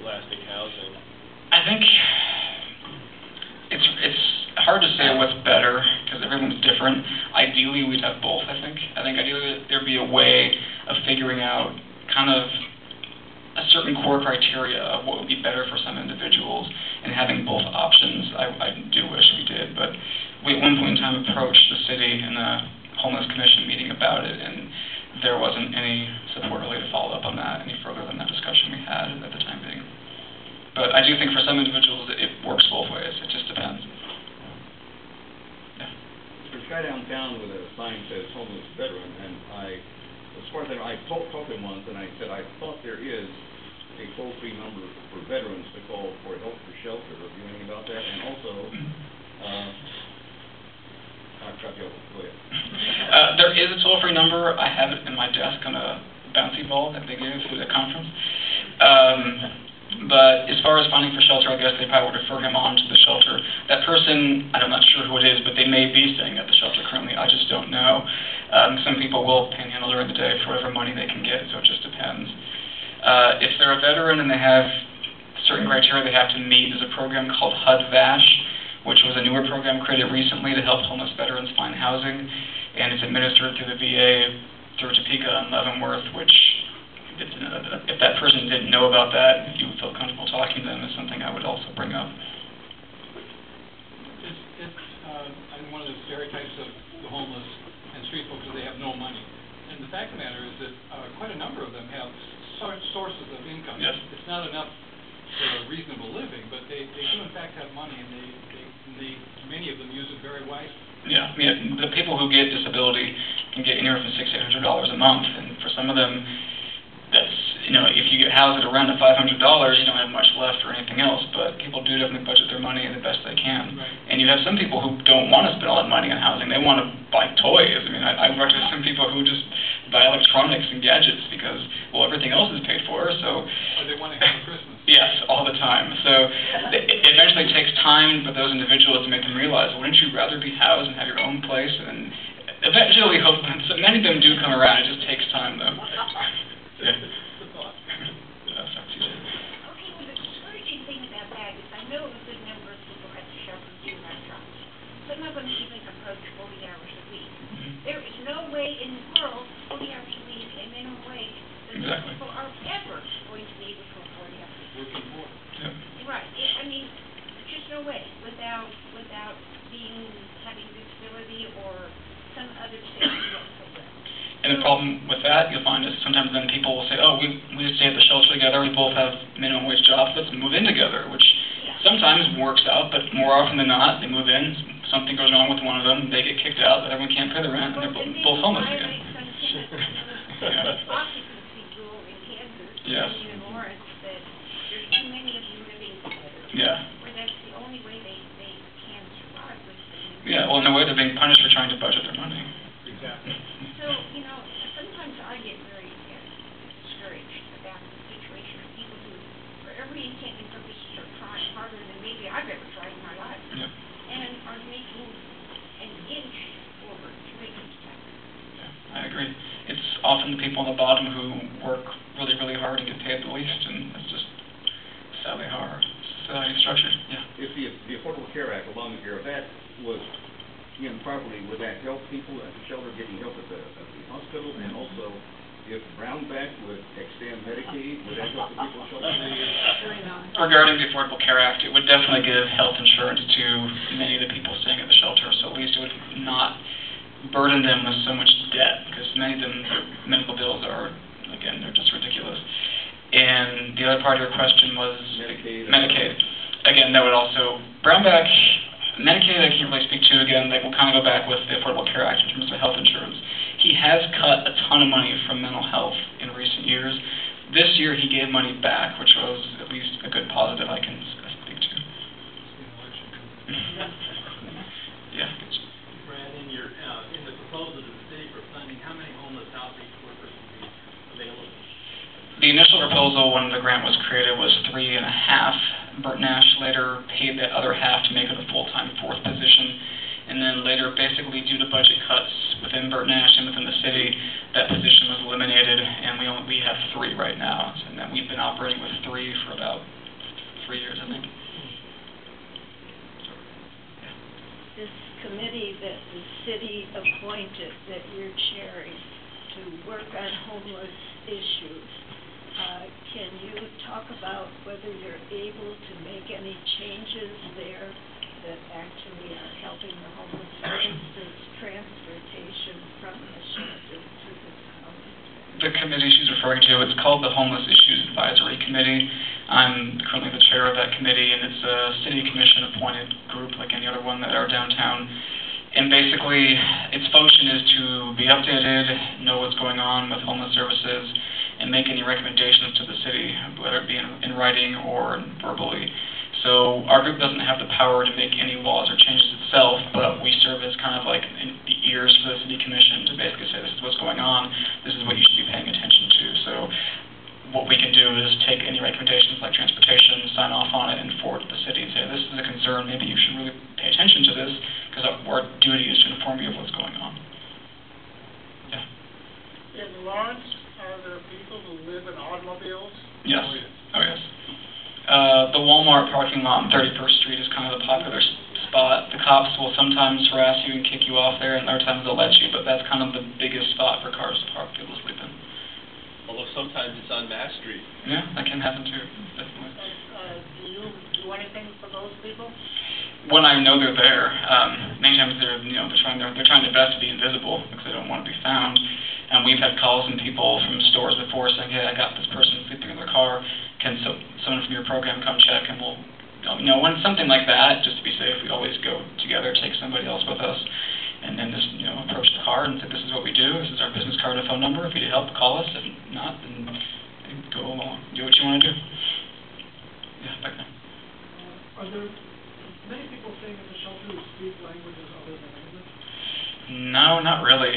lasting housing. I think it's hard to say what's better because everyone's different. Ideally, we'd have both, I think. I think ideally there'd be a way of figuring out kind of a certain core criteria of what would be better for some individuals and having both options. I do wish we did, but we at one point in time approached the city in a homeless commission meeting about it, and there wasn't any support really to follow up on that any further than that discussion we had at the time being. But I do think for some individuals it works both ways. It just depends. Yeah. There's a guy downtown with a sign that says homeless veteran, and as far as I talked to him once, and I said I thought there is a toll-free number for veterans to call for help for shelter. Do you know anything about that? And also, I've got the other. Go ahead. There is a toll-free number. I have it in my desk on a bouncy ball that they gave through the conference. But as far as finding for shelter, I guess they probably would refer him on to the shelter. That person, I'm not sure who it is, but they may be staying at the shelter currently. I just don't know. Some people will panhandle during the day for whatever money they can get, so it just depends. If they're a veteran and they have certain criteria they have to meet, there's a program called HUD-VASH, which was a newer program created recently to help homeless veterans find housing, and it's administered through the VA through Topeka and Leavenworth, which if that person didn't know about that, if you feel comfortable talking to them, is something I would also bring up. I think one of the stereotypes of the homeless and street folks is they have no money. And the fact of the matter is that quite a number of them have sources of income. Yes. It's not enough for a reasonable living, but they do in fact have money, and many of them use it very wisely. Yeah, the people who get disability can get anywhere from $600 to $800 a month, and for some of them, that's, if you get housed at around $500, you don't have much left for anything else, but people do definitely budget their money the best they can. Right. And you have some people who don't want to spend all that money on housing. They want to buy toys. I've worked with some people who just buy electronics and gadgets because, well, everything else is paid for, so... Or they want to have a Christmas. Yes, all the time. So it eventually takes time for those individuals to make them realize, wouldn't you rather be housed and have your own place? And eventually, so many of them do come around. It just takes time, though. Yeah. Okay, well, the discouraging thing about that is I know a good number of people at the shelter do have jobs. Some of them even approach 40 hours a week. There is no way in the world 40 hours a week and minimum wage that those people are ever going to be able to afford 40 hours a week. Working for it. Yep. Right. Just no way without having disability or some other safety net program. And the problem with that, you'll find is sometimes then people will say, oh, we just stay at the shelter together, we both have minimum wage jobs, let's move in together, which sometimes works out, but more often than not, they move in, something goes wrong with one of them, they get kicked out, everyone can't pay the rent, and they're both homeless again. Occupancy rule in Kansas, yes. in Lawrence, that there's too many of you living together. Yeah. Where that's the only way they can survive with the Yeah, well, in a way, they're being punished for trying to budget their money. Exactly. So, you know, sometimes I get very discouraged about the situation of people who, for every intent and purpose, are trying harder than maybe I've ever tried in my life, Yeah. and are making an inch forward to make it happen. Yeah, I agree. It's often the people on the bottom who work really, really hard and get paid the least, and it's just sadly hard. It's structured. Yeah. If the Affordable Care Act, Obamacare, if that was done properly, would that help people at the shelter getting help at the hospital? And also, if Brownback would extend Medicaid, would that help the people at shelter? Regarding the Affordable Care Act, it would definitely give health insurance to many of the people staying at the shelter, so at least it would not burden them with so much debt, because many of them, their medical bills are, again, they're just ridiculous. And the other part of your question was Medicaid. Again, that would also, Brownback, Medicaid I can't really speak to. Again, they will kind of go back with the Affordable Care Act in terms of health insurance. He has cut a ton of money from mental health in recent years. This year he gave money back, which was at least a good positive I can speak to. Yeah. Brad, in the proposal to the city for funding, how many homeless outreach workers will be available? The initial proposal when the grant was created was 3.5. Bert Nash later paid that other half to make it a full-time fourth position. And then later, basically due to budget cuts within Bert Nash and within the city, that position was eliminated, and we have 3 right now. And that we've been operating with 3 for about 3 years, I think. This committee that the city appointed that you're chairing to work on homeless issues, can you talk about whether you're able to make any changes there that actually are helping the homeless? For instance, transportation from the shelter to the town. The committee she's referring to, it's called the Homeless Issues Advisory Committee. I'm currently the chair of that committee, and it's a city commission appointed group like any other one that are downtown. And basically, its function is to be updated, know what's going on with homeless services, and make any recommendations to the city, whether it be in writing or verbally. So our group doesn't have the power to make any laws or changes itself, but we serve as kind of like the ears for the city commission to basically say this is what's going on, this is what you should be paying attention to. So what we can do is take any recommendations like transportation, sign off on it, and forward to the city and say this is a concern, maybe you should really pay attention to this, because our duty is to inform you of what's going on. Yeah. In Lawrence, are there people who live in automobiles? Yes. Oh, yes. The Walmart parking lot on 31st Street is kind of the popular spot. The cops will sometimes harass you and kick you off there, and other times they'll let you, but that's kind of the biggest spot for cars to park, people to sleep in. Although sometimes it's on Mass Street. Yeah, that can happen too, definitely. Do you do anything for those people? When I know they're there, many times they're trying their best to be invisible because they don't want to be found. And we've had calls from people from stores before saying, hey, I got this person sleeping in their car. Can someone from your program come check? And we'll, when it's something like that, just to be safe, we always go together, take somebody else with us, and then just, approach the car and say, this is what we do. This is our business card and phone number. If you need help, call us. If not, then go along. Do what you want to do. Yeah, back there. Are there many people staying at the shelter who speak languages other than English? No, not really.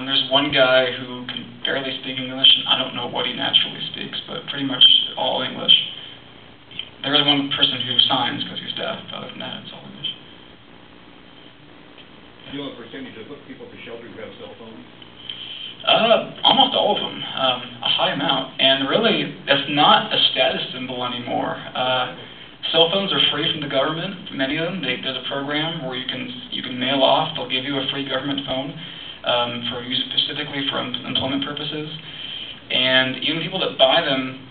There's one guy who can barely speak English, and I don't know what he naturally speaks, but pretty much all English. There is one person who signs because he's deaf, but other than that, it's all English. Do you know the percentage of people at the shelter who have cell phones? Almost all of them, a high amount. And really, that's not a status symbol anymore. Cell phones are free from the government, many of them. There's a program where you can mail off. They'll give you a free government phone for use specifically for employment purposes. And even people that buy them,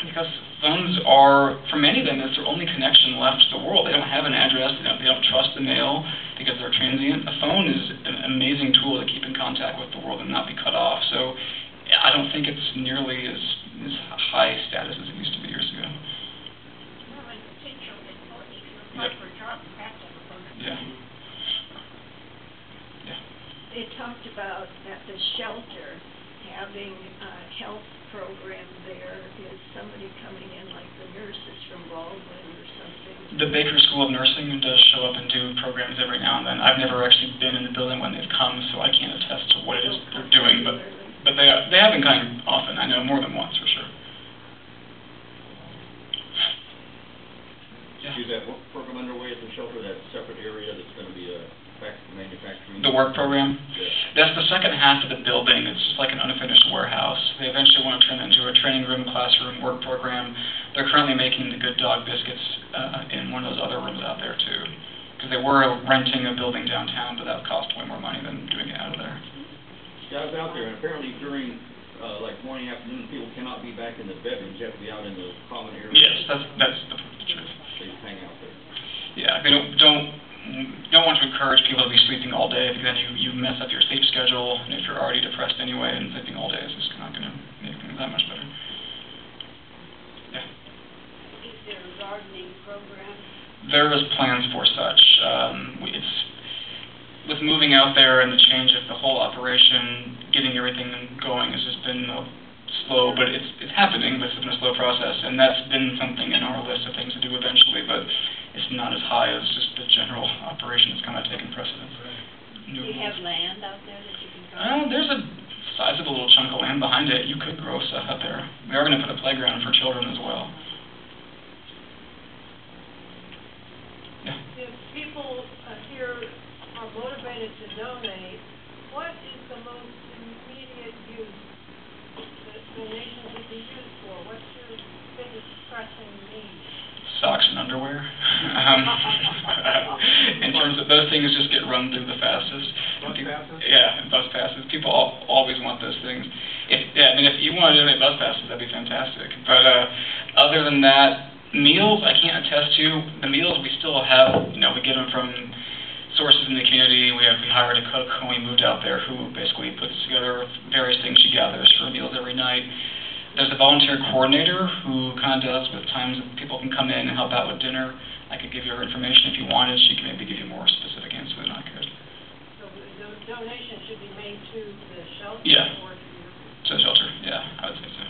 because phones are, for many of them, it's their only connection left to the world. They don't have an address. They don't trust the mail because they're transient. A phone is an amazing tool to keep in contact with the world and not be cut off. So I don't think it's nearly as high status as it used to be years ago. Yep. Yeah. Yeah. They talked about at the shelter having a health program there? Is somebody coming in, like the nurses from Baldwin or something? The Baker School of Nursing does show up and do programs every now and then. I've never actually been in the building when they've come, so I can't attest to what it is they're doing, but they have been coming often. I know more than once for sure. Yeah. Is that work program underway at the shelter, that separate area that's going to be a manufacturing? The work program? Yeah. That's the second half of the building. It's just like an unfinished warehouse. They eventually want to turn it into a training room, classroom, work program. They're currently making the Good Dog biscuits in one of those other rooms out there too. Because they were renting a building downtown, but that would cost way more money than doing it out of there. Yeah, I was out there, and apparently during like morning, afternoon, people cannot be back in the bedrooms. You have to be out in the common area. Yes, that's the truth. They just hang out there. Yeah, they don't want to encourage people to be sleeping all day, because then you mess up your sleep schedule, and if you're already depressed anyway, and sleeping all day is just not going to make things that much better. Yeah. Is there a gardening program? There is plans for such. It's with moving out there and the change of the whole operation, getting everything going has just been slow, but it's happening. But it's been a slow process, and that's been something in our list of things to do eventually, but it's not as high as just the general operation that's kind of taken precedence. Do you have land out there that you can grow? There's a sizable little chunk of land behind it. You could grow stuff out there. We are going to put a playground for children as well. Yeah. If people here are motivated to donate, what is the most immediate use that donations would be used for? What's your biggest pressing need? Socks and underwear. In terms of those things, just get run through the fastest. Bus passes? Yeah, and bus passes. People always want those things. If you want to donate bus passes, that'd be fantastic. But other than that, meals I can't attest to. The meals we still have, we get them from sources in the community. We hired a cook when we moved out there who basically puts together various things she gathers for meals every night. There's a volunteer coordinator who kind of does with times that people can come in and help out with dinner. I could give you her information if you wanted. She can maybe give you a more specific answer than I could. So the donation should be made to the shelter? Yeah. Or to your... To the shelter, yeah, I would say so.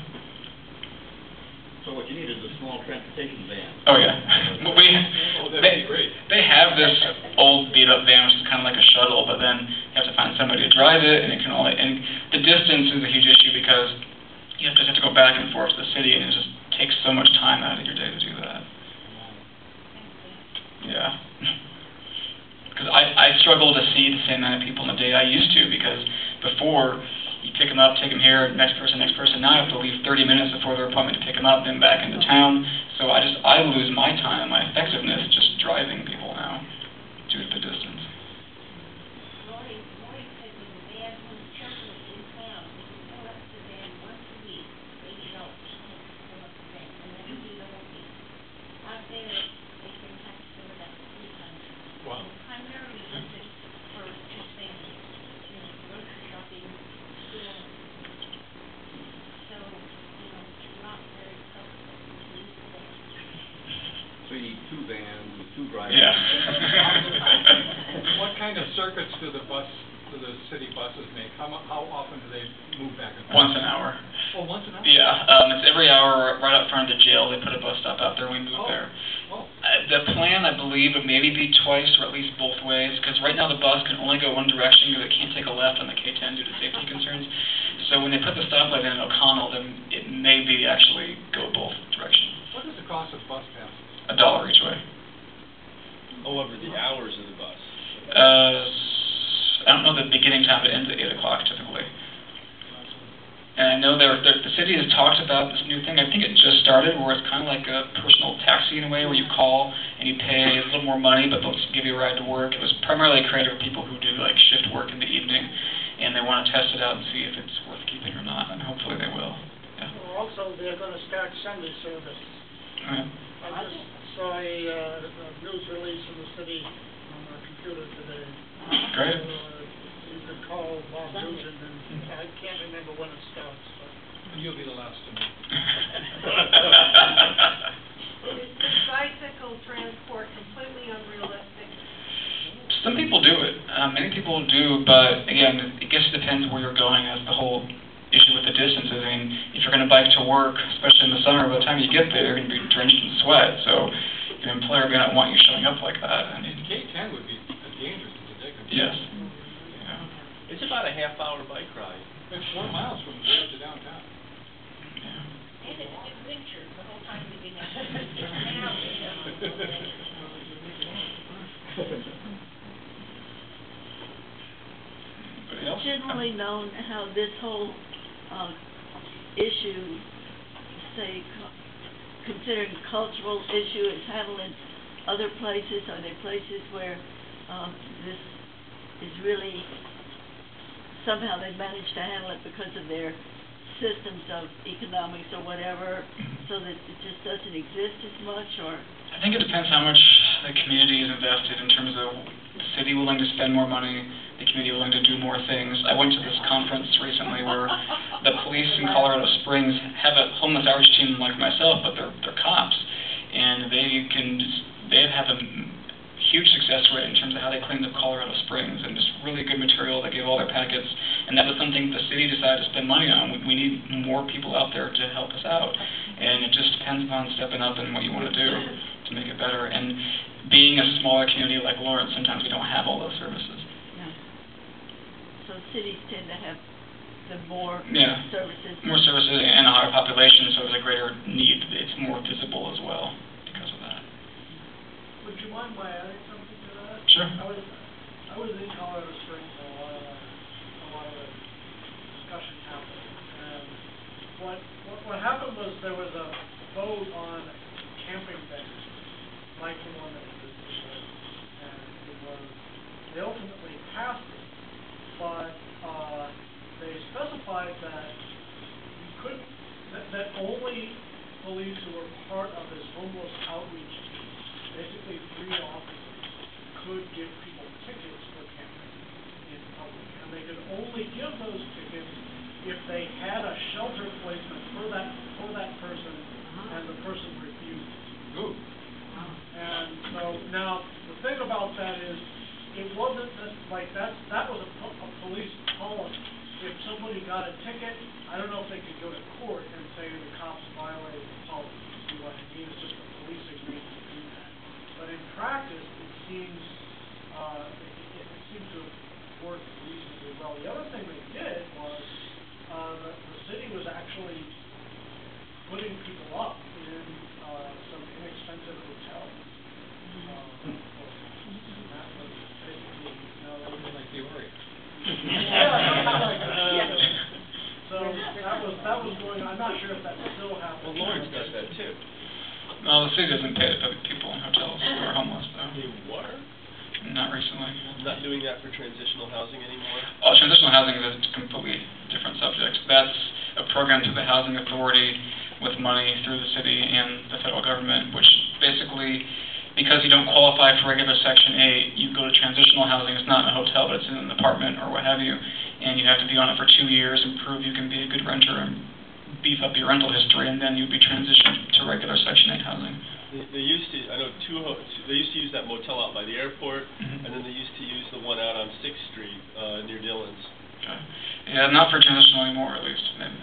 So what you need is a small transportation van. Oh, yeah. That'd be great. They have this old beat-up van, which is kind of like a shuttle, but then you have to find somebody to drive it, and the distance is a huge issue because you just have to go back and forth to the city, and it just takes so much time out of your day to do that. Yeah. Because I struggle to see the same amount of people in a day I used to, because before, you pick them up, take them here, next person. Now I have to leave 30 minutes before their appointment to pick them up, then back into town. So I lose my time, my effectiveness, just driving people now due to the distance. Lori said when the van, when the shelter was in town, they could pull up the van once a week, $80, pull up the van, and then do the whole week. Out there, they can have to do that 3 times. Wow. Primarily use it for just families, grocery shopping, school. So, not very comfortable to use the van. So you need 2 vans with 2 drivers. Yeah. What kind of circuits do the city buses make? How often do they move back and forth? Once an hour. Oh, once an hour? Yeah, it's every hour right up front of the jail. They put a bus stop out there and we move there. Oh. The plan, I believe, would maybe be twice or at least both ways, because right now the bus can only go one direction because it can't take a left on the K-10 due to safety concerns. So when they put the stoplight in O'Connell, then it may be actually go both directions. What is the cost of bus passes? $1 each way. However, the hours of the bus. I don't know the beginning time, but it ends at 8 o'clock typically. And I know the city has talked about this new thing. I think it just started, where it's kind of like a personal taxi in a way, where you call and you pay a little more money, but they'll give you a ride to work. It was primarily created for people who do like shift work in the evening, and they want to test it out and see if it's worth keeping or not, and hopefully they will. Yeah. Well, also, they're gonna start Sunday service. Okay. I just saw a news release from the city on my computer today. Great. You could call Bob Nugent, and I can't remember when it starts, but. You'll be the last to know. Is bicycle transport completely unrealistic? Some people do it. Many people do, but again, I guess it depends where you're going as the whole issue with the distances. I mean, if you're going to bike to work, especially in the summer, by the time you get there, you're going to be drenched in sweat. So your employer may not want you showing up like that. I mean, K-10 would be dangerous to take. yes. It's about a half-hour bike ride. It's 4 miles from there to downtown. And it's in winter, the whole time we've been out. It's generally known how this whole issue, say, considering cultural issue, is handled in other places. Are there places where this is really, somehow they've managed to handle it because of their systems of economics or whatever, so that it just doesn't exist as much? Or I think it depends how much the community is invested in terms of the city willing to spend more money, the community willing to do more things. I went to this conference recently where the police in Colorado Springs have a homeless outreach team like myself, but they're cops, and they have a huge success rate in terms of how they cleaned up Colorado Springs, and just really good material. They gave all their packets, and that was something the city decided to spend money on. We need more people out there to help us out, and it just depends upon stepping up and what you want to do to make it better. And being a smaller community like Lawrence, sometimes we don't have all those services. yeah. So cities tend to have the more services. More services and a higher population, so there's a greater need. It's more visible as well because of that. Would you mind my adding something to that? Sure. I was in Colorado Springs when a lot of the discussion happened, and what happened was there was a vote on camping bans, like the one that existed there, and they ultimately passed it, but they specified that you couldn't, that only police who were part of this homeless outreach team, basically 3 officers, could give people tickets for camping in public, and they could only give those tickets if they had a shelter placement for that person, and the person refused. Ooh. And so now the thing about that is, it wasn't like that was a police policy. If somebody got a ticket, I don't know if they could go to court and say the cops violated the policy. See what I mean? It's just the police agreed to do that. But in practice, it seems to have worked reasonably well. The other thing they did was the city was actually putting people up in some inexpensive hotels. And that was basically, like the Orient. So that was going on. I'm not sure if that's still happening. Well, Lawrence does that too. No, the city doesn't pay to put people in hotels who are homeless, though. You what? Not recently. Not doing that for transitional housing anymore? Oh, transitional housing is a completely different subject. That's a program through the Housing Authority with money through the city and the federal government, which basically, because you don't qualify for regular Section 8, you go to transitional housing. It's not in a hotel, but it's in an apartment or what have you, and you have to be on it for 2 years and prove you can be a good renter and beef up your rental history, and then you'd be transitioned to regular Section 8 housing. They used to, I know they used to use that motel out by the airport, and then they used to use the one out on 6th Street near Dillon's. Okay. Yeah, not for transitional anymore, at least, maybe.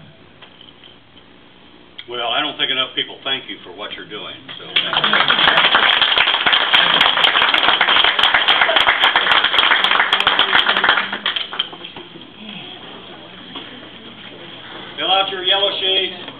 Well, I don't think enough people thank you for what you're doing, so. Fill out your yellow sheet.